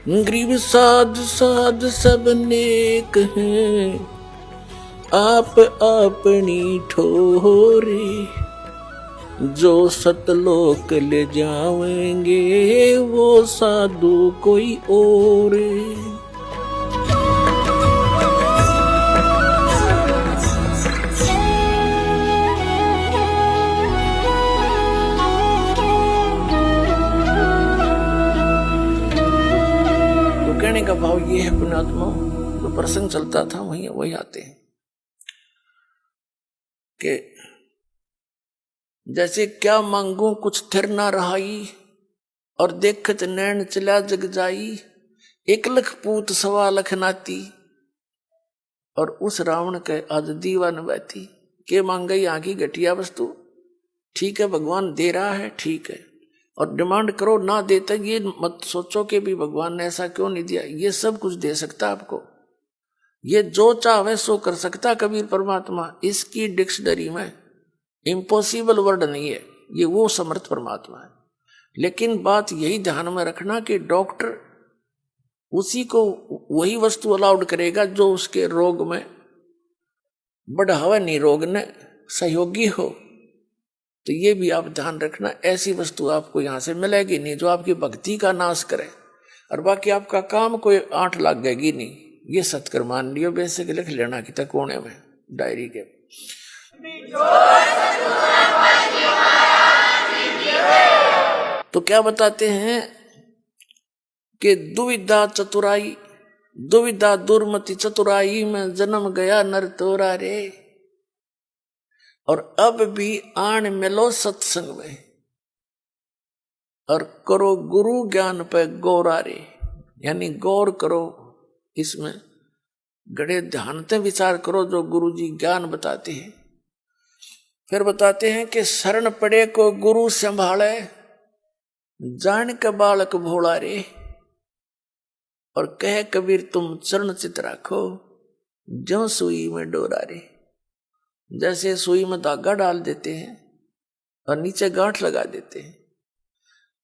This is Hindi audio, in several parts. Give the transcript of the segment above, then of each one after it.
गरीब साध साध सब नेक हैं, आप अपनी ठोरे। जो सतलोक ले जावेंगे वो साधु कोई और। कहने का भाव ये है पुण्यात्मा, जो प्रसंग चलता था वही आते हैं कि जैसे क्या मांगू कुछ थिर ना रहाई, और देखत नैन चला जग जाई। 1 लाख पूत 1.25 लाख नाती, और उस रावण के आज दीवान बैठी। के मांग गई आगे घटिया वस्तु, ठीक है भगवान दे रहा है, ठीक है, और डिमांड करो ना देता ये मत सोचो कि भी भगवान ने ऐसा क्यों नहीं दिया। ये सब कुछ दे सकता आपको, ये जो चाहे सो कर सकता कबीर परमात्मा। इसकी डिक्शनरी में इम्पॉसिबल वर्ड नहीं है, ये वो समर्थ परमात्मा है। लेकिन बात यही ध्यान में रखना कि डॉक्टर उसी को वही वस्तु अलाउड करेगा जो उसके रोग में बढ़ावा नहीं, रोग ने सहयोगी हो। तो ये भी आप ध्यान रखना, ऐसी वस्तु आपको यहां से मिलेगी नहीं जो आपकी भक्ति का नाश करे, और बाकी आपका काम कोई 8 लगेगी नहीं। ये सत्कर मान लियो, बेसिक लिख लेना कि तक कोने में डायरी के। तो क्या बताते हैं कि दुविधा चतुराई, दुविधा दुर्मति चतुराई में जन्म गया नर तोरा रे। और अब भी आन मिलो सत्संग में, और करो गुरु ज्ञान पे गौरा रे। यानी गौर करो, इसमें गड़े ध्यान से विचार करो जो गुरु जी ज्ञान बताते हैं। फिर बताते हैं कि शरण पड़े को गुरु संभाले, जान के बालक भोला रे। और कहे कबीर तुम चरण चित राखो, ज्यों सुई में डोरा रे। जैसे सुई में धागा डाल देते हैं और नीचे गांठ लगा देते हैं,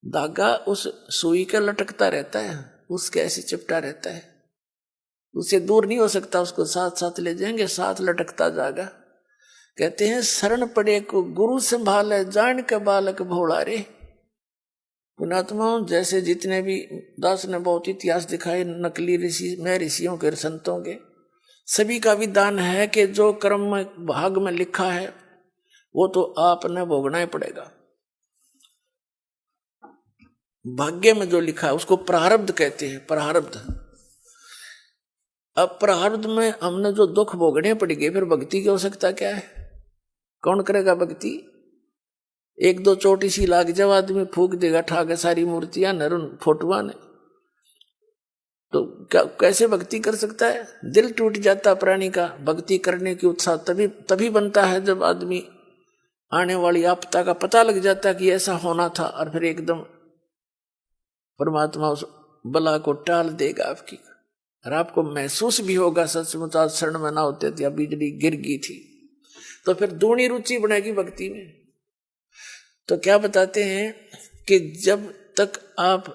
धागा उस सुई का लटकता रहता है, उसके ऐसे चिपटा रहता है, उससे दूर नहीं हो सकता। उसको साथ साथ ले जाएंगे, साथ लटकता जाएगा। कहते हैं शरण पड़े को गुरु संभाले, जान के बालक भोला रे। पुणात्मा जैसे जितने भी दास ने बहुत इतिहास दिखाए, नकली ऋषि में ऋषियों के संतों के, सभी का विधान है कि जो कर्म में भाग में लिखा है वो तो आपने भोगना ही पड़ेगा। भाग्य में जो लिखा है उसको प्रारब्ध कहते हैं, प्रारब्ध। अब प्रारब्ध में हमने जो दुख भोगने पड़ेंगे, फिर भक्ति की आवश्यकता क्या है? कौन करेगा भक्ति? 1-2 चोटी सी लाग जब आदमी फूक देगा ठाके सारी मूर्तियां नरुन फोटुआ ने, तो क्या कैसे भक्ति कर सकता है? दिल टूट जाता प्राणी का। भक्ति करने की उत्साह तभी बनता है जब आदमी आने वाली आपदा का पता लग जाता है कि ऐसा होना था, और फिर एकदम परमात्मा उस बला को टाल देगा आपकी, और आपको महसूस भी होगा सचमुच आज शरण में ना होते थे, बिजली गिर गई थी। तो फिर दूनी रुचि बनेगी भक्ति में। तो क्या बताते हैं कि जब तक आप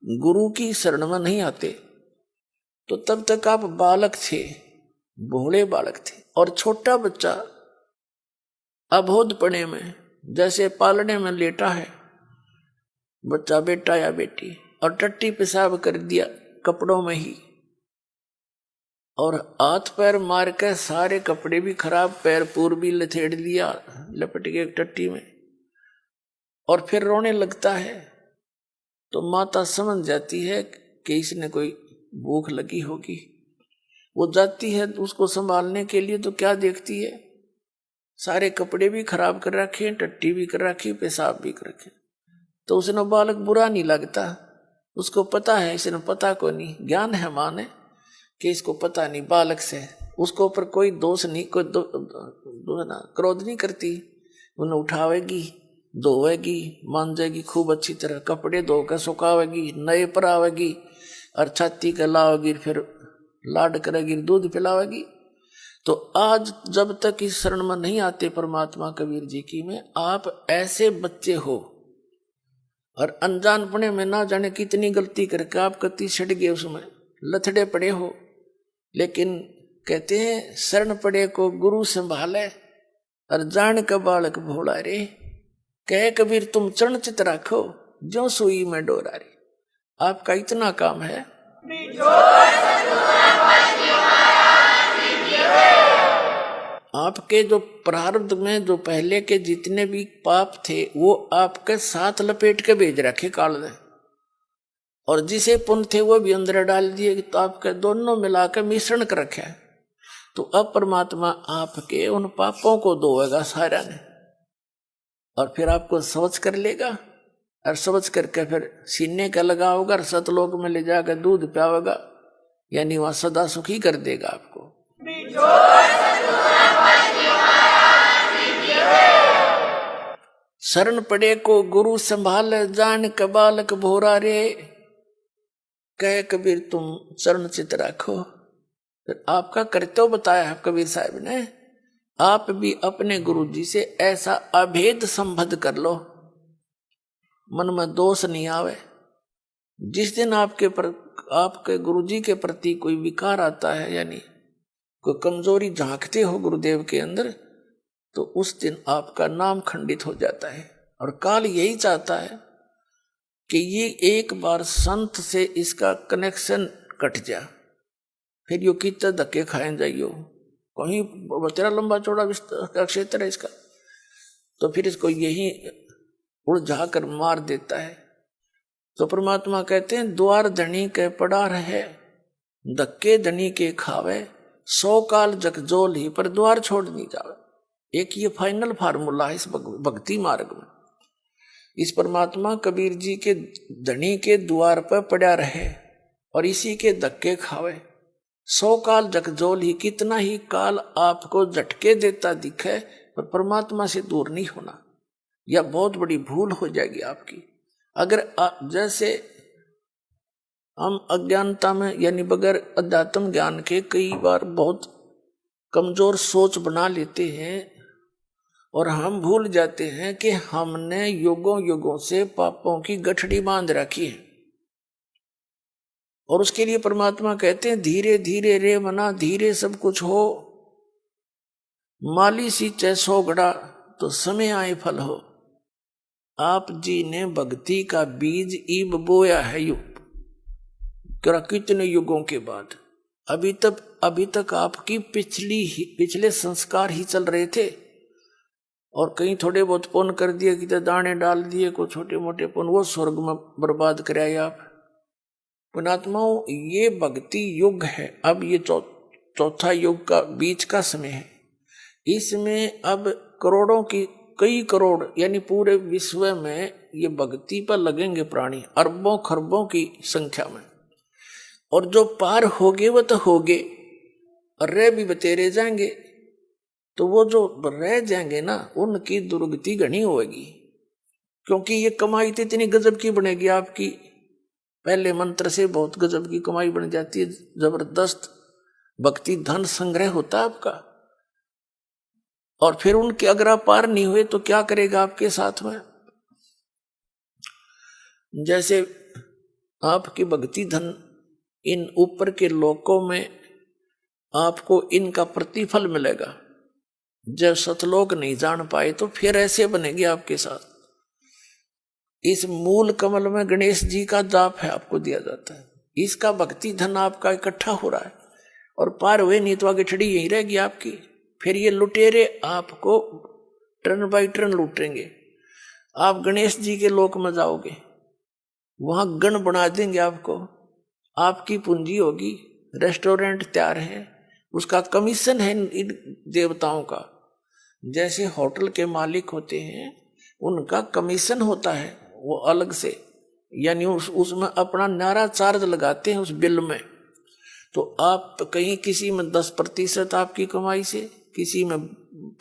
गुरु की शरण में नहीं आते तो तब तक आप बालक थे, भोले बालक थे। और छोटा बच्चा अबोधपणे में जैसे पालने में लेटा है बच्चा, बेटा या बेटी, और टट्टी पेशाब कर दिया कपड़ों में ही, और हाथ पैर मार के सारे कपड़े भी खराब, पैर पूर भी लथेड़ लिया लपट के टट्टी में, और फिर रोने लगता है, तो माता समझ जाती है कि इसने कोई भूख लगी होगी। वो जाती है उसको संभालने के लिए, तो क्या देखती है? सारे कपड़े भी खराब कर रखे, टट्टी भी कर रखी, पेशाब भी कर रखे। तो उसने बालक बुरा नहीं लगता, उसको पता है, इसने पता को नहीं, ज्ञान है माँ ने कि इसको पता नहीं बालक से, उसको ऊपर कोई दोष नहीं, कोई क्रोध नहीं करती। उन्हें उठावेगी, धोवेगी, मांजेगी खूब अच्छी तरह, कपड़े धोकर सुखावेगी, नए पर आवेगी, और छाती के लावेगी, फिर लाड करेगी, दूध पिलावेगी। तो आज जब तक इस शरण में नहीं आते परमात्मा कबीर जी की में, आप ऐसे बच्चे हो और अनजानपने में ना जाने कितनी गलती करके आप कति छट गए, उसमें लथड़े पड़े हो। लेकिन कहते हैं शरण पड़े को गुरु संभाले और जान का बालक भोला रे। कहे कबीर तुम चरण चित राखो जो सुई में डोरा रे। आपका इतना काम है। आपके जो प्रारब्ध में जो पहले के जितने भी पाप थे वो आपके साथ लपेट के भेज रखे काल ने, और जिसे पुण्य थे वो भी अंदर डाल दिए, तो आपके दोनों मिलाकर मिश्रण कर रखे है। तो अब परमात्मा आपके उन पापों को धोएगा सारा ने, और फिर आपको समझ कर लेगा, और समझ करके फिर सीने का लगाओगा और सतलोक में ले जाकर दूध पियाओगा, यानी वहां सदा सुखी कर देगा आपको। शरण पड़े को गुरु संभाल जान का बालक भोरा रे। कहे कबीर तुम चरण चित राखो। फिर आपका कर्तव्य बताया है कबीर साहब ने, आप भी अपने गुरु जी से ऐसा अभेद संबंध कर लो, मन में दोष नहीं आवे। जिस दिन आपके गुरु जी के प्रति कोई विकार आता है, यानी कोई कमजोरी झांकते हो गुरुदेव के अंदर, तो उस दिन आपका नाम खंडित हो जाता है। और काल यही चाहता है कि ये एक बार संत से इसका कनेक्शन कट जा, फिर यो कितने धक्के खाए जाइयो, कहीं तेरा लंबा चौड़ा क्षेत्र है इसका, तो फिर इसको यही उलझा कर मार देता है। तो परमात्मा कहते हैं द्वार धनी के पड़ा रहे, धक्के धनी के खावे, 100 काल जगजोल ही पर द्वार छोड़ नहीं जावे। एक ये फाइनल फार्मूला है इस भक्ति मार्ग में। इस परमात्मा कबीर जी के धनी के द्वार पर पड़ा रहे और इसी के धक्के खावे, 100 काल जगजोल ही, कितना ही काल आपको झटके देता दिखे पर परमात्मा से दूर नहीं होना, यह बहुत बड़ी भूल हो जाएगी आपकी। अगर जैसे हम अज्ञानता में यानी बगैर अध्यात्म ज्ञान के कई बार बहुत कमजोर सोच बना लेते हैं और हम भूल जाते हैं कि हमने युगों युगों से पापों की गठड़ी बांध रखी है। और उसके लिए परमात्मा कहते हैं धीरे धीरे रे मना, धीरे सब कुछ हो, माली सींचे 100 घड़ा तो समय आए फल हो। आप जी ने भक्ति का बीज ईब बोया है युग, कितने युगों के बाद। अभी तक आपकी पिछले संस्कार ही चल रहे थे, और कहीं थोड़े बहुत पुण्य कर दिए, कि दाने डाल दिए को छोटे मोटे पुण्य, वो स्वर्ग में बर्बाद कराए आप। पुणात्माओं, ये भक्ति युग है। अब ये चौथा युग का बीच का समय है। इसमें अब कई करोड़ यानी पूरे विश्व में ये भक्ति पर लगेंगे प्राणी, अरबों खरबों की संख्या में। और जो पार होगे वो तो होगे, और रह भी बतेरे जाएंगे। तो वो जो रह जाएंगे ना, उनकी दुर्गति घनी होगी, क्योंकि ये कमाई तो इतनी गजब की बनेगी आपकी। पहले मंत्र से बहुत गजब की कमाई बन जाती है, जबरदस्त भक्ति धन संग्रह होता है आपका। और फिर उनके अगर आप पार नहीं हुए तो क्या करेगा आपके साथ में। जैसे आपकी भक्ति धन इन ऊपर के लोकों में आपको इनका प्रतिफल मिलेगा। जब सतलोक नहीं जान पाए तो फिर ऐसे बनेगी आपके साथ। इस मूल कमल में गणेश जी का जाप है, आपको दिया जाता है। इसका भक्ति धन आपका इकट्ठा हो रहा है, और पार हुए नहीं तो आगे छड़ी यही रहेगी आपकी। फिर ये लुटेरे आपको टर्न बाई टर्न लूटेंगे। आप गणेश जी के लोक में जाओगे, वहां गण बना देंगे आपको, आपकी पूंजी होगी, रेस्टोरेंट तैयार है, उसका कमीशन है इन देवताओं का। जैसे होटल के मालिक होते हैं, उनका कमीशन होता है वो अलग से, यानी उसमें अपना नारा चार्ज लगाते हैं उस बिल में। तो आप कहीं किसी में 10% आपकी कमाई से, किसी में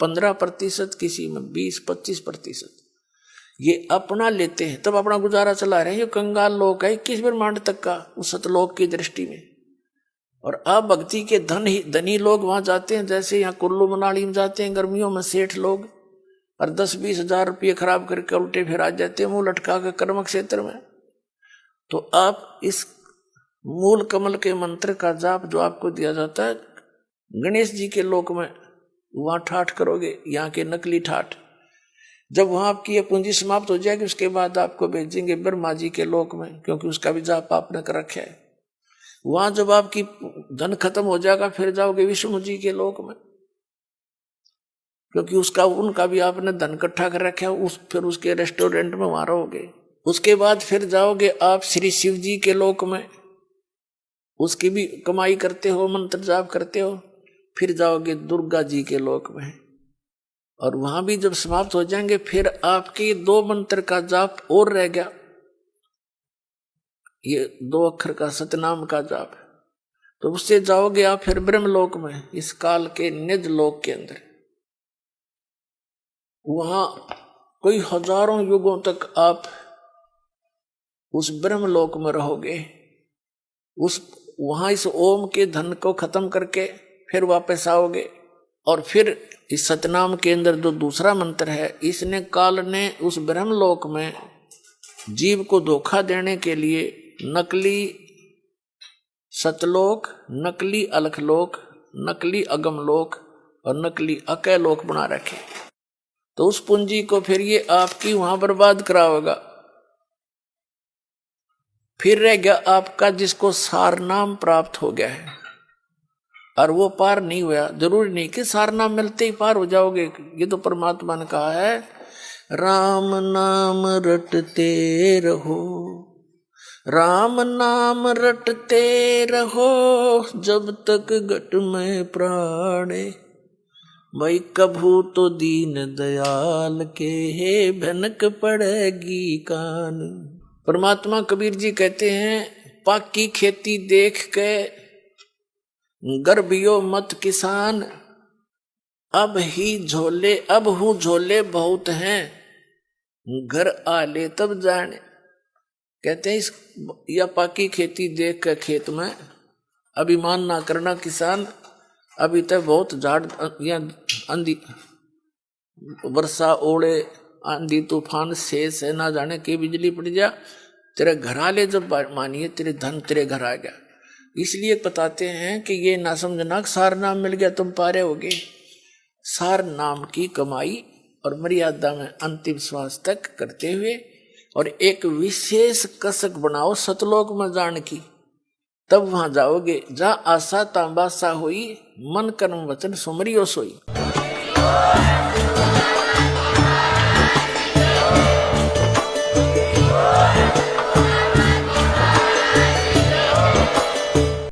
15%, किसी में 20-25% ये अपना लेते हैं, तब अपना गुजारा चला रहे हैं। ये कंगाल लोग है 21 ब्रह्मांड तक का उस सतलोक की दृष्टि में। और अब भक्ति के धनी लोग वहां जाते हैं, जैसे यहाँ कुल्लू मनाली में जाते हैं गर्मियों में सेठ लोग, और 10-20 हजार रुपये खराब करके उल्टे फिर आ जाते हैं मुंह लटका के कर्म क्षेत्र में। तो आप इस मूल कमल के मंत्र का जाप जो आपको दिया जाता है गणेश जी के लोक में, वहां ठाठ करोगे, यहाँ के नकली ठाठ। जब वहां आपकी ये पूंजी समाप्त हो जाएगी उसके बाद आपको भेजेंगे ब्रह्मा जी के लोक में, क्योंकि उसका भी जाप आपने कर रखा है। वहां जब आपकी धन खत्म हो जाएगा फिर जाओगे विष्णु जी के लोक में, क्योंकि उनका भी आपने धन इकट्ठा कर रखा है। फिर उसके रेस्टोरेंट में वहां रहोगे। उसके बाद फिर जाओगे आप श्री शिव जी के लोक में, उसकी भी कमाई करते हो, मंत्र जाप करते हो। फिर जाओगे दुर्गा जी के लोक में, और वहां भी जब समाप्त हो जाएंगे फिर आपके 2 मंत्र का जाप और रह गया, ये 2 अक्षर का सतनाम का जाप। तो उससे जाओगे आप फिर ब्रह्मलोक में, इस काल के निज लोक के अंदर। वहां कोई हजारों युगों तक आप उस ब्रह्मलोक में रहोगे। वहां इस ओम के धन को खत्म करके फिर वापस आओगे, और फिर इस सतनाम के अंदर जो दूसरा मंत्र है, इसने काल ने उस ब्रह्मलोक में जीव को धोखा देने के लिए नकली सतलोक, नकली अलखलोक, नकली अगमलोक और नकली अकैलोक बना रखे। तो उस पूंजी को फिर ये आपकी वहां बर्बाद कराओगा। फिर रह गया आपका जिसको सार नाम प्राप्त हो गया है और वो पार नहीं हुआ। जरूरी नहीं कि सार नाम मिलते ही पार हो जाओगे, ये तो परमात्मा ने कहा है राम नाम रटते रहो, राम नाम रटते रहो जब तक घट में प्राणे, भाई कभू तो दीन दयाल के भनक पड़ेगी कान। परमात्मा कबीर जी कहते हैं पाकी खेती देख के गर्भियो मत किसान, अब हूँ झोले बहुत हैं, घर आले तब जाने। कहते हैं इस या पाकी खेती देख के खेत में अभिमान ना करना किसान, अभी तक बहुत झाड़ या आंधी वर्षा ओले आंधी तूफान शेष है, ना जाने की बिजली पड़ जा, तेरे घर आले जब मानिए तेरे धन तेरे घर आ गया। इसलिए बताते हैं कि ये ना समझना सार नाम मिल गया तुम पारे होगे। सार नाम की कमाई और मर्यादा में अंतिम श्वास तक करते हुए, और एक विशेष कसक बनाओ सतलोक में जान की, तब वहां जाओगे जा आशा तांबासा होई, मन कर्म वचन सुमरियो सोई।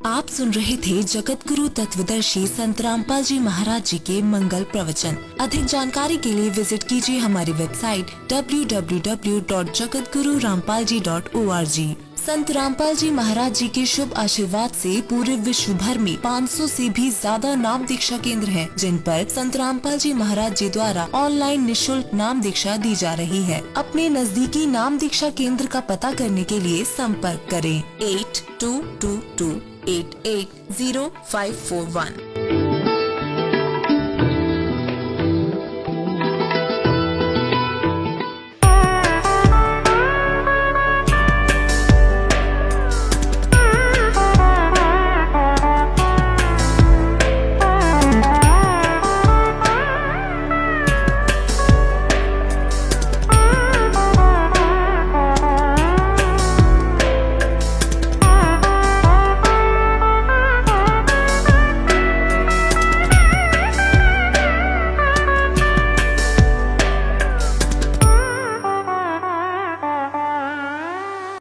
आप सुन रहे थे जगत गुरु तत्वदर्शी संत रामपाल जी महाराज जी के मंगल प्रवचन। अधिक जानकारी के लिए विजिट कीजिए हमारी वेबसाइट www.jagatgururampalji.org। संत रामपाल जी महाराज जी के शुभ आशीर्वाद से पूरे विश्व भर में 500 से भी ज्यादा नाम दीक्षा केंद्र हैं, जिन पर संत रामपाल जी महाराज जी द्वारा ऑनलाइन निःशुल्क नाम दीक्षा दी जा रही है। अपने नजदीकी नाम दीक्षा केंद्र का पता करने के लिए संपर्क करें 8222880541।